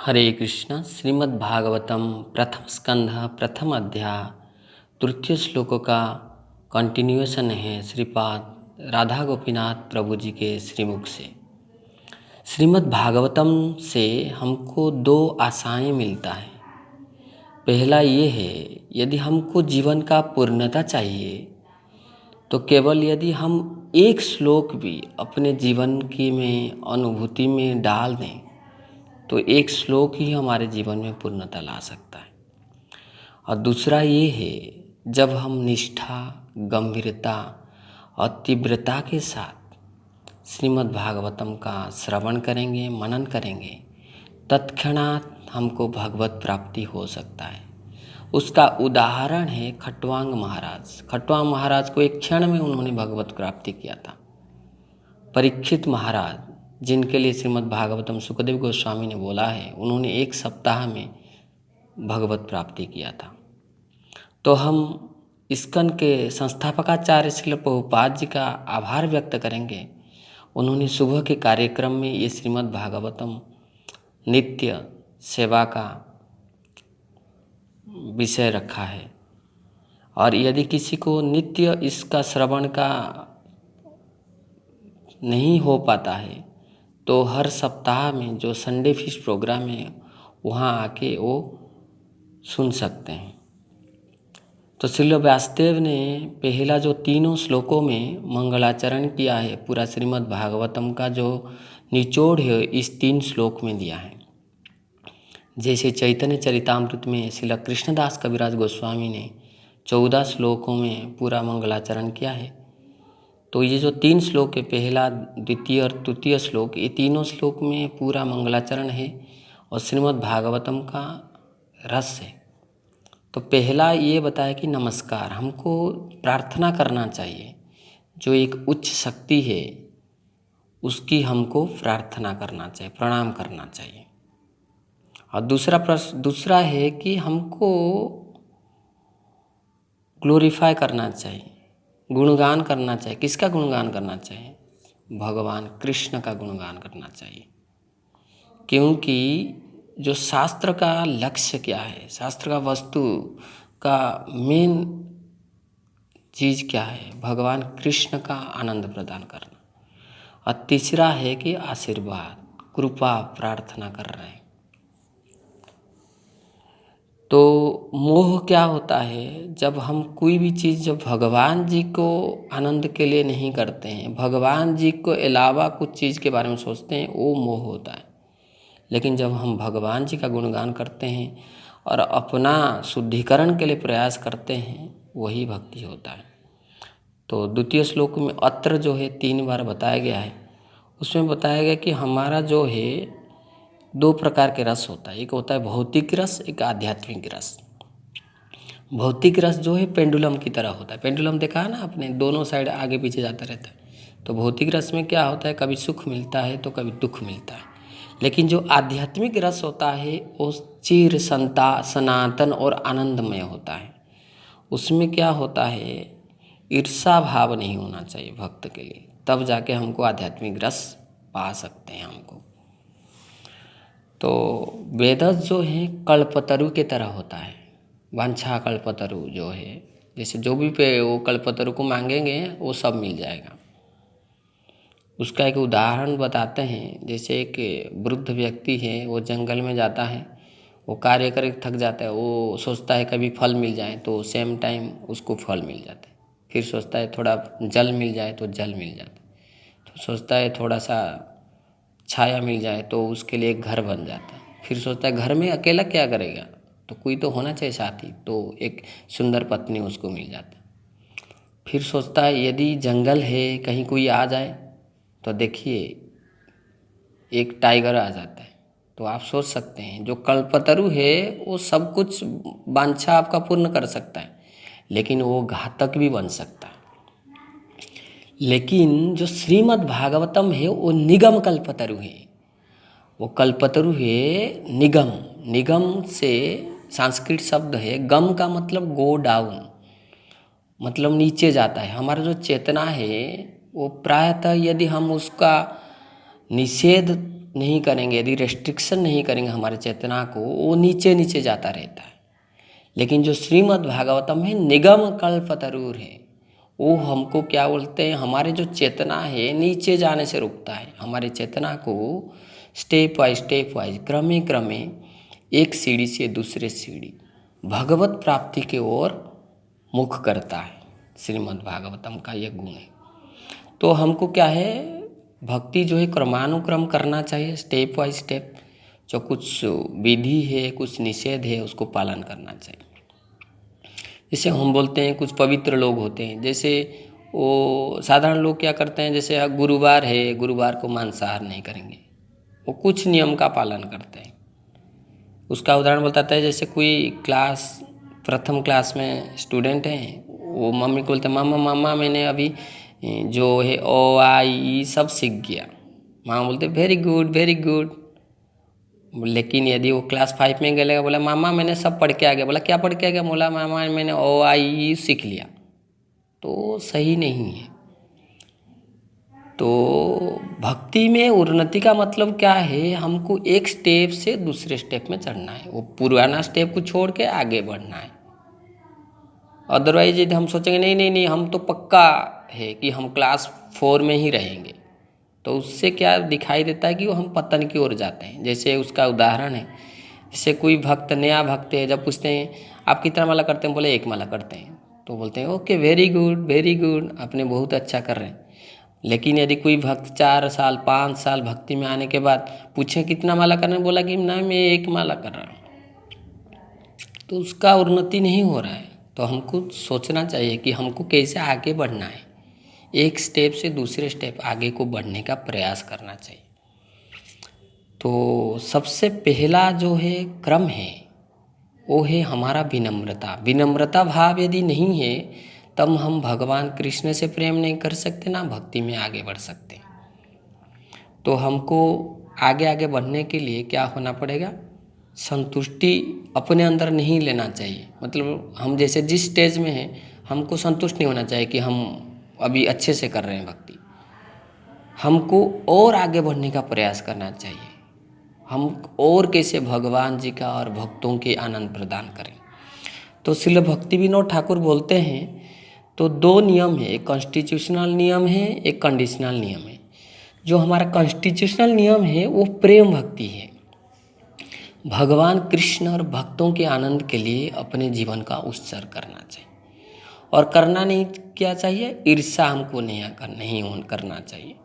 हरे कृष्ण। श्रीमद् भागवतम प्रथम स्कंध प्रथम अध्याय तृतीय श्लोकों का कंटिन्यूएशन है श्रीपाद राधा गोपीनाथ प्रभु जी के श्रीमुख से। श्रीमद् भागवतम से हमको दो आशाएं मिलता है। पहला ये है, यदि हमको जीवन का पूर्णता चाहिए तो केवल यदि हम एक श्लोक भी अपने जीवन की में अनुभूति में डाल दें तो एक श्लोक ही हमारे जीवन में पूर्णता ला सकता है। और दूसरा ये है, जब हम निष्ठा, गंभीरता और तीव्रता के साथ श्रीमद् भागवतम का श्रवण करेंगे, मनन करेंगे, तत्क्षणात हमको भगवत प्राप्ति हो सकता है। उसका उदाहरण है खट्वांग महाराज। खट्वांग महाराज को एक क्षण में उन्होंने भगवत प्राप्ति किया था। परीक्षित महाराज, जिनके लिए श्रीमद् भागवतम सुखदेव गोस्वामी ने बोला है, उन्होंने एक सप्ताह में भगवत प्राप्ति किया था। तो हम इस्कन के संस्थापकाचार्य श्रील प्रभुपाद जी का आभार व्यक्त करेंगे। उन्होंने सुबह के कार्यक्रम में ये श्रीमद् भागवतम नित्य सेवा का विषय रखा है। और यदि किसी को नित्य इसका श्रवण का नहीं हो पाता है तो हर सप्ताह में जो संडे फिश प्रोग्राम है वहाँ आके वो सुन सकते हैं। तो श्रील व्यासदेव ने पहला जो तीनों श्लोकों में मंगलाचरण किया है, पूरा श्रीमद् भागवतम का जो निचोड़ है इस 3 श्लोक में दिया है। जैसे चैतन्य चरितामृत में श्रील कृष्णदास कविराज गोस्वामी ने 14 श्लोकों में पूरा मंगलाचरण किया है। तो ये जो 3 श्लोक है, पहला, द्वितीय और तृतीय श्लोक, ये तीनों श्लोक में पूरा मंगलाचरण है और श्रीमद् भागवतम का रस है। तो पहला ये बताया कि नमस्कार, हमको प्रार्थना करना चाहिए। जो एक उच्च शक्ति है उसकी हमको प्रार्थना करना चाहिए, प्रणाम करना चाहिए। और दूसरा है कि हमको ग्लोरीफाई करना चाहिए, गुणगान करना चाहिए। किसका गुणगान करना चाहिए? भगवान कृष्ण का गुणगान करना चाहिए। क्योंकि जो शास्त्र का लक्ष्य क्या है, शास्त्र का वस्तु का मेन चीज़ क्या है? भगवान कृष्ण का आनंद प्रदान करना। और तीसरा है कि आशीर्वाद, कृपा प्रार्थना कर रहे हैं। तो मोह क्या होता है? जब हम कोई भी चीज़ जब भगवान जी को आनंद के लिए नहीं करते हैं, भगवान जी को अलावा कुछ चीज़ के बारे में सोचते हैं, वो मोह होता है। लेकिन जब हम भगवान जी का गुणगान करते हैं और अपना शुद्धिकरण के लिए प्रयास करते हैं, वही भक्ति होता है। तो द्वितीय श्लोक में अत्र जो है 3 बार बताया गया है। उसमें बताया गया कि हमारा जो है 2 प्रकार के रस होता है। एक होता है भौतिक रस, एक आध्यात्मिक रस। भौतिक रस जो है पेंडुलम की तरह होता है। पेंडुलम देखा है ना आपने, दोनों साइड आगे पीछे जाता रहता है। तो भौतिक रस में क्या होता है, कभी सुख मिलता है तो कभी दुख मिलता है। लेकिन जो आध्यात्मिक रस होता है वो चिर सनातन और आनंदमय होता है। उसमें क्या होता है, ईर्षा भाव नहीं होना चाहिए भक्त के लिए, तब जाके हमको आध्यात्मिक रस पा सकते हैं हमको। तो वेदस जो है कल्पतरु के तरह होता है। वांछा कल्पतरु जो है, जैसे जो भी पे वो कल्पतरु को मांगेंगे वो सब मिल जाएगा। उसका एक उदाहरण बताते हैं। जैसे एक वृद्ध व्यक्ति है, वो जंगल में जाता है, वो कार्य करके थक जाता है, वो सोचता है कभी फल मिल जाए तो सेम टाइम उसको फल मिल जाता है। फिर सोचता है थोड़ा जल मिल जाए तो जल मिल जाता है। तो सोचता है थोड़ा सा छाया मिल जाए तो उसके लिए एक घर बन जाता है। फिर सोचता है घर में अकेला क्या करेगा, तो कोई तो होना चाहिए साथी, तो एक सुंदर पत्नी उसको मिल जाता है। फिर सोचता है यदि जंगल है, कहीं कोई आ जाए तो देखिए एक टाइगर आ जाता है। तो आप सोच सकते हैं जो कल्पतरु है वो सब कुछ वांछा आपका पूर्ण कर सकता है, लेकिन वो घातक भी बन सकता है। लेकिन जो श्रीमद् भागवतम है वो निगम कल्पतरु है। वो कल्पतरु है निगम। निगम से संस्कृत शब्द है, गम का मतलब गो डाउन, मतलब नीचे जाता है। हमारा जो चेतना है वो प्रायतः यदि हम उसका निषेध नहीं करेंगे, यदि रेस्ट्रिक्शन नहीं करेंगे हमारे चेतना को, वो नीचे नीचे जाता रहता है। लेकिन जो श्रीमद् भागवतम है निगम कल्पतरुर है, वो हमको क्या बोलते हैं, हमारे जो चेतना है नीचे जाने से रोकता है। हमारे चेतना को स्टेप वाइज क्रमे क्रमे एक सीढ़ी से दूसरे सीढ़ी भगवत प्राप्ति की ओर मुख करता है। श्रीमद् भागवतम का यह गुण है। तो हमको क्या है, भक्ति जो है क्रमानुक्रम करना चाहिए, स्टेप बाय स्टेप। जो कुछ विधि है, कुछ निषेध है, उसको पालन करना चाहिए। जैसे हम बोलते हैं कुछ पवित्र लोग होते हैं, जैसे वो साधारण लोग क्या करते हैं, जैसे गुरुवार है, गुरुवार को मांसाहार नहीं करेंगे, वो कुछ नियम का पालन करते हैं। उसका उदाहरण बताता है, जैसे कोई प्रथम क्लास में स्टूडेंट हैं, वो मम्मी को बोलते हैं, मामा मैंने अभी जो है ओ आई ई सब सीख गया। मामा बोलते वेरी गुड। लेकिन यदि वो क्लास 5 में गया, बोला मामा मैंने सब पढ़ के आ गया, बोला क्या पढ़ के आ गया, बोला मामा मैंने ओ आई ई सीख लिया, तो सही नहीं है। तो भक्ति में उन्नति का मतलब क्या है, हमको एक स्टेप से दूसरे स्टेप में चढ़ना है, वो पुराना स्टेप को छोड़ के आगे बढ़ना है। अदरवाइज यदि हम सोचेंगे नहीं हम तो पक्का है कि हम क्लास 4 में ही रहेंगे, तो उससे क्या दिखाई देता है कि वो हम पतन की ओर जाते हैं। जैसे उसका उदाहरण है, जैसे कोई नया भक्त है, जब पूछते हैं आप कितना माला करते हैं, बोले 1 माला करते हैं, तो बोलते हैं ओके वेरी गुड, आपने बहुत अच्छा कर रहे हैं। लेकिन यदि कोई भक्त 4 साल 5 साल भक्ति में आने के बाद पूछे कितना माला करना, बोला कि ना मैं 1 माला कर रहा हूँ, तो उसका उन्नति नहीं हो रहा है। तो हमको सोचना चाहिए कि हमको कैसे आगे बढ़ना है, एक स्टेप से दूसरे स्टेप आगे को बढ़ने का प्रयास करना चाहिए। तो सबसे पहला जो है क्रम है, वो है हमारा विनम्रता भाव यदि नहीं है, तब हम भगवान कृष्ण से प्रेम नहीं कर सकते, ना भक्ति में आगे बढ़ सकते। तो हमको आगे बढ़ने के लिए क्या होना पड़ेगा, संतुष्टि अपने अंदर नहीं लेना चाहिए। मतलब हम जैसे जिस स्टेज में हैं, हमको संतुष्ट नहीं होना चाहिए कि हम अभी अच्छे से कर रहे हैं भक्ति, हमको और आगे बढ़ने का प्रयास करना चाहिए। हम और कैसे भगवान जी का और भक्तों के आनंद प्रदान करें। तो श्रील भक्ति विनोद ठाकुर बोलते हैं, तो 2 नियम है, एक कॉन्स्टिट्यूशनल नियम है, एक कंडीशनल नियम है। जो हमारा कॉन्स्टिट्यूशनल नियम है वो प्रेम भक्ति है। भगवान कृष्ण और भक्तों के आनंद के लिए अपने जीवन का उत्सर्ग करना चाहिए, और करना नहीं क्या चाहिए, ईर्ष्या हमको नहीं करना चाहिए,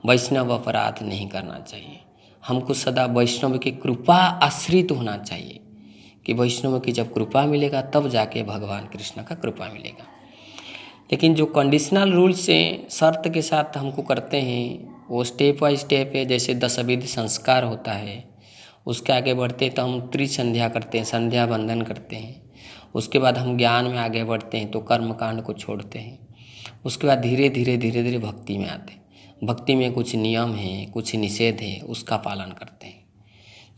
वैष्णव अपराध नहीं करना चाहिए। हमको सदा वैष्णव की कृपा आश्रित होना चाहिए, कि वैष्णव की जब कृपा मिलेगा तब जाके भगवान कृष्ण का कृपा मिलेगा। लेकिन जो कंडीशनल रूल्स हैं, शर्त के साथ हमको करते हैं, वो स्टेप बाय स्टेप है। जैसे 10 विधि संस्कार होता है, उसके आगे बढ़ते तो हम त्रिसंध्या करते हैं, संध्या बंधन करते हैं। उसके बाद हम ज्ञान में आगे बढ़ते हैं, तो कर्म कांड को छोड़ते हैं। उसके बाद धीरे धीरे भक्ति में आते हैं। भक्ति में कुछ नियम है, कुछ निषेध है, उसका पालन करते हैं।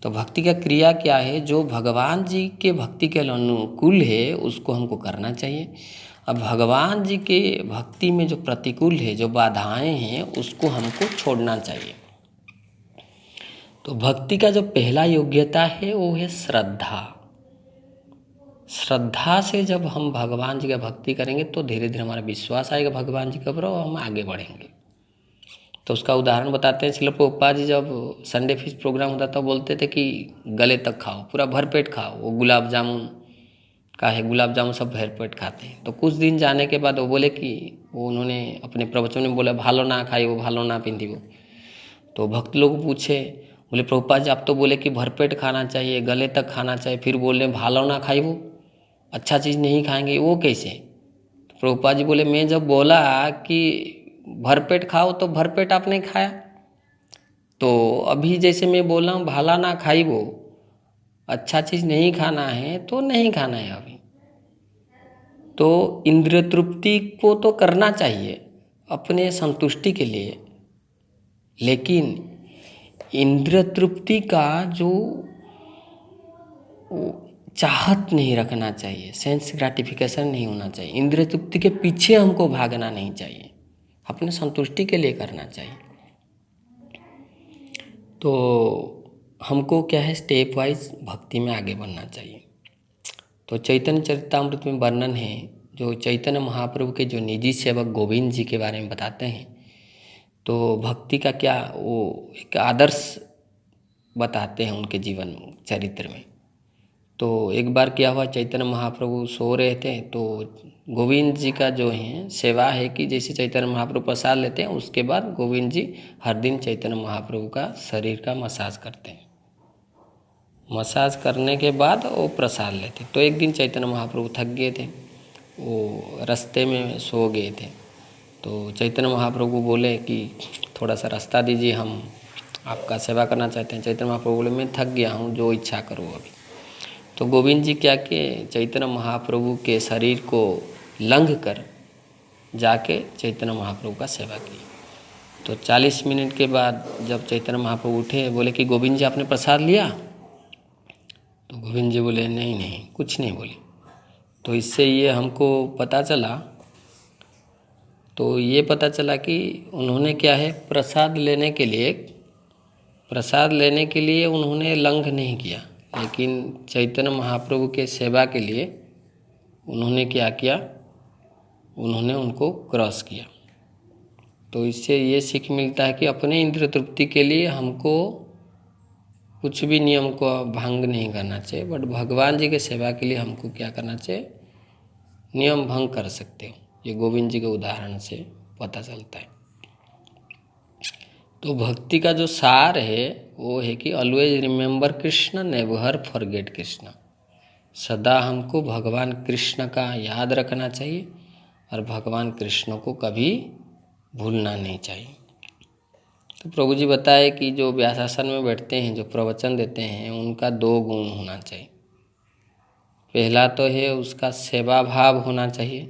तो भक्ति का क्रिया क्या है, जो भगवान जी के भक्ति के अनुकूल है उसको हमको करना चाहिए। अब भगवान जी के भक्ति में जो प्रतिकूल है, जो बाधाएं हैं, उसको हमको छोड़ना चाहिए। तो भक्ति का जो पहला योग्यता है वो है श्रद्धा से जब हम भगवान जी का भक्ति करेंगे तो धीरे धीरे हमारा विश्वास आएगा भगवान जी के ऊपर, और हम आगे बढ़ेंगे। तो उसका उदाहरण बताते हैं, श्रील प्रभुपाद जी जब संडे फीस्ट प्रोग्राम होता था, बोलते थे कि गले तक खाओ, पूरा भरपेट खाओ। वो गुलाब जामुन सब भरपेट खाते हैं। तो कुछ दिन जाने के बाद वो बोले कि उन्होंने अपने प्रवचन में बोला भालो ना खाई वो, भालो ना पिंधी वो। तो भक्त लोग पूछे, बोले प्रभुपाद जी आप तो बोले कि भरपेट खाना चाहिए, गले तक खाना चाहिए, फिर बोले भालो ना खाई वो, अच्छा चीज़ नहीं खाएंगे, वो कैसे? तो प्रभुपाद जी बोले मैं जब बोला कि भरपेट खाओ तो भरपेट आपने खाया, तो अभी जैसे मैं बोला हूँ भाला ना खाई वो, अच्छा चीज़ नहीं खाना है तो नहीं खाना है अभी। तो इंद्रिय तृप्ति को तो करना चाहिए अपने संतुष्टि के लिए, लेकिन इंद्रिय तृप्ति का जो चाहत नहीं रखना चाहिए, सेंस ग्रेटिफिकेशन नहीं होना चाहिए। इंद्रिय तृप्ति के पीछे हमको भागना नहीं चाहिए, अपने संतुष्टि के लिए करना चाहिए। तो हमको क्या है, स्टेप वाइज भक्ति में आगे बढ़ना चाहिए। तो चैतन्य चरितामृत में वर्णन है, जो चैतन्य महाप्रभु के जो निजी सेवक गोविंद जी के बारे में बताते हैं। तो भक्ति का क्या वो एक आदर्श बताते हैं उनके जीवन चरित्र में। तो एक बार क्या हुआ, चैतन्य महाप्रभु सो रहे थे, तो गोविंद जी का जो है सेवा है कि जैसे चैतन्य महाप्रभु प्रसाद लेते हैं, उसके बाद गोविंद जी हर दिन चैतन्य महाप्रभु का शरीर का मसाज करते हैं। मसाज करने के बाद वो प्रसाद लेते। तो एक दिन चैतन्य महाप्रभु थक गए थे, वो रास्ते में सो गए थे। तो चैतन्य महाप्रभु बोले कि थोड़ा सा रास्ता दीजिए, हम आपका सेवा करना चाहते हैं। चैतन्य महाप्रभु बोले मैं थक गया हूँ, जो इच्छा करो अभी। तो गोविंद जी क्या किए, चैतन्य महाप्रभु के शरीर को लंघ कर जाके चैतन्य महाप्रभु का सेवा की। तो 40 मिनट के बाद जब चैतन्य महाप्रभु उठे, बोले कि गोविंद जी आपने प्रसाद लिया? तो गोविंद जी बोले नहीं नहीं, कुछ नहीं बोले। तो इससे ये हमको पता चला, तो ये पता चला कि उन्होंने क्या है, प्रसाद लेने के लिए उन्होंने लंघ नहीं किया, लेकिन चैतन्य महाप्रभु के सेवा के लिए उन्होंने क्या किया, उन्होंने उनको क्रॉस किया। तो इससे ये सीख मिलता है कि अपने इंद्रिय तृप्ति के लिए हमको कुछ भी नियम को भंग नहीं करना चाहिए, बट भगवान जी के सेवा के लिए हमको क्या करना चाहिए, नियम भंग कर सकते हो। ये गोविंद जी के उदाहरण से पता चलता है। तो भक्ति का जो सार है वो है कि always remember Krishna, never forget Krishna. सदा हमको भगवान कृष्ण का याद रखना चाहिए और भगवान कृष्ण को कभी भूलना नहीं चाहिए। तो प्रभु जी बताए कि जो व्यासासन में बैठते हैं, जो प्रवचन देते हैं, उनका 2 गुण होना चाहिए। पहला तो है उसका सेवा भाव होना चाहिए,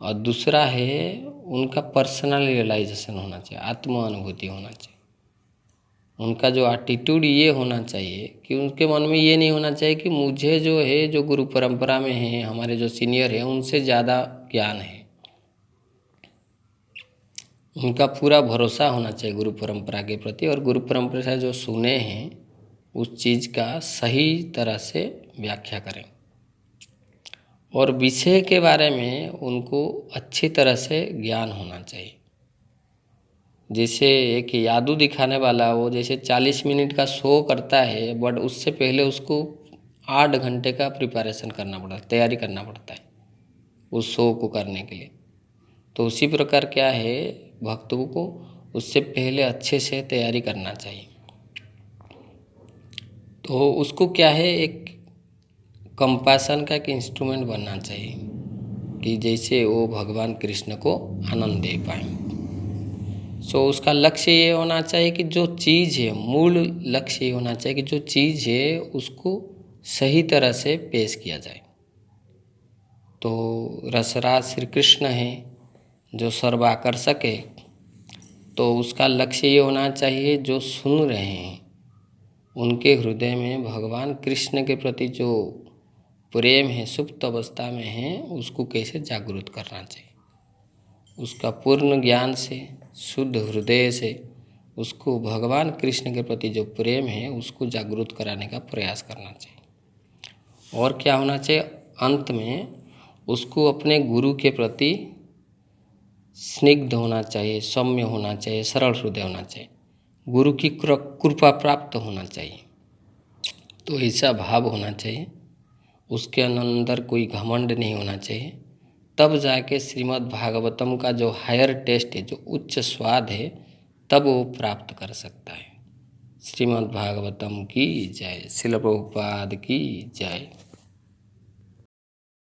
और दूसरा है उनका पर्सनल रियलाइजेशन होना चाहिए, आत्म अनुभूति होना चाहिए। उनका जो एटीट्यूड ये होना चाहिए कि उनके मन में ये नहीं होना चाहिए कि मुझे जो है, जो गुरु परंपरा में है, हमारे जो सीनियर है, उनसे ज़्यादा ज्ञान है। उनका पूरा भरोसा होना चाहिए गुरु परंपरा के प्रति, और गुरु परंपरा से जो सुने हैं उस चीज़ का सही तरह से व्याख्या करें, और विषय के बारे में उनको अच्छी तरह से ज्ञान होना चाहिए। जैसे एक यादू दिखाने वाला, वो जैसे 40 मिनट का शो करता है, बट उससे पहले उसको 8 घंटे का प्रिपरेशन करना पड़ता है, तैयारी करना पड़ता है उस शो को करने के लिए। तो उसी प्रकार क्या है, भक्तों को उससे पहले अच्छे से तैयारी करना चाहिए। तो उसको क्या है, एक कंपैशन का एक इंस्ट्रूमेंट बनना चाहिए कि जैसे वो भगवान कृष्ण को आनंद दे पाए। सो उसका लक्ष्य ये होना चाहिए कि जो चीज़ है, मूल लक्ष्य ये होना चाहिए कि जो चीज़ है उसको सही तरह से पेश किया जाए। तो रसराज श्री कृष्ण है जो सर्वाकर्षक है, तो उसका लक्ष्य ये होना चाहिए जो सुन रहे हैं उनके हृदय में भगवान कृष्ण के प्रति जो प्रेम है, सुप्त अवस्था में है, उसको कैसे जागृत करना चाहिए। उसका पूर्ण ज्ञान से, शुद्ध हृदय से उसको भगवान कृष्ण के प्रति जो प्रेम है उसको जागृत कराने का प्रयास करना चाहिए। और क्या होना चाहिए, अंत में उसको अपने गुरु के प्रति स्निग्ध होना चाहिए, सौम्य होना चाहिए, सरल हृदय होना चाहिए, गुरु की कृपा प्राप्त होना चाहिए। तो ऐसा भाव होना चाहिए, उसके अंदर कोई घमंड नहीं होना चाहिए। तब जाके श्रीमद् भागवतम का जो हायर टेस्ट है, जो उच्च स्वाद है, तब वो प्राप्त कर सकता है। श्रीमद् भागवतम की जय। श्रील प्रभुपाद की जय।